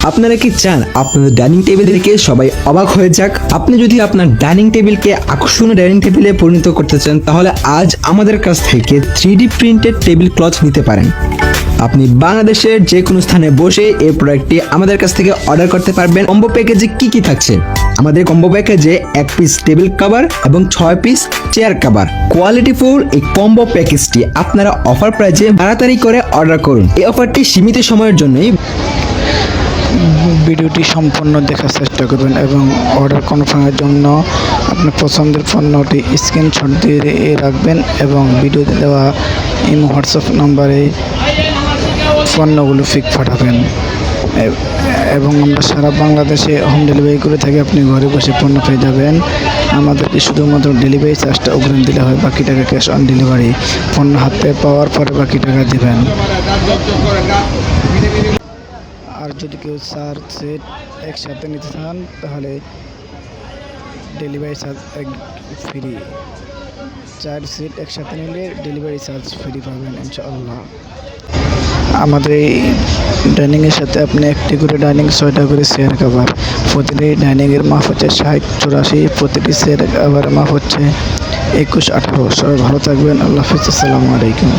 আপনারা কি চান আপনাদের ডাইনিং টেবিল দেখে সবাই অবাক হয়ে যাক? আপনি যদি আপনার ডাইনিং টেবিলকে আকর্ষণীয় ডাইনিং টেবিলে পরিণত করতে চান, তাহলে আজ আমাদের কাছ থেকে 3D প্রিন্টেড টেবিল ক্লথ নিতে পারেন। আপনি বাংলাদেশের যে কোনো স্থানে বসে এই প্রোডাক্টটি আমাদের কাছ থেকে অর্ডার করতে পারবেন। কম্বো প্যাকেজে কি কি থাকছে? আমাদের কম্বো প্যাকেজে 1 পিস টেবিল কভার এবং 6 পিস চেয়ার কভার। কোয়ালিটিফুল এই কম্বো প্যাকেজটি আপনারা অফার প্রাইজে তাড়াতাড়ি করে অর্ডার করুন। এই অফারটি সীমিত সময়ের জন্যই। ভিডিওটি সম্পূর্ণ দেখার চেষ্টা করবেন এবং অর্ডার কনফার্মের জন্য আপনার পছন্দের পণ্যটি স্ক্রিনশট দিয়ে রাখবেন এবং ভিডিওতে দেওয়া ইমো হোয়াটসঅ্যাপ নাম্বারে পণ্যগুলো পিক পাঠাবেন এবং আমরা সারা বাংলাদেশে হোম ডেলিভারি করে থাকি। আপনি ঘরে বসে পণ্য পেয়ে যাবেন। আমাদেরকে শুধুমাত্র ডেলিভারি চার্জটা অগ্রিম দিলে হয়, বাকি টাকা ক্যাশ অন ডেলিভারি। পণ্য হাতে পাওয়ার পরে বাকি টাকা দেবেন। আর যদি কেউ 4 সেট একসাথে নিতে চান তাহলে ডেলিভারি চার্জ ফ্রি। 4 সেট একসাথে নিলে ডেলিভারি চার্জ ফ্রি পাবেন ইনশাআল্লাহ। আমাদের এই ডাইনিংয়ের সাথে আপনি একটি করে ডাইনিং, 6টা করে চেয়ার কভার। প্রতিটি ডাইনিংয়ের মাপ হচ্ছে 60-84, প্রতিটি চেয়ার কভারের মাপ হচ্ছে 21-18। সবাই ভালো থাকবেন। আল্লাহ হাফিজ। আসসালামু আলাইকুম।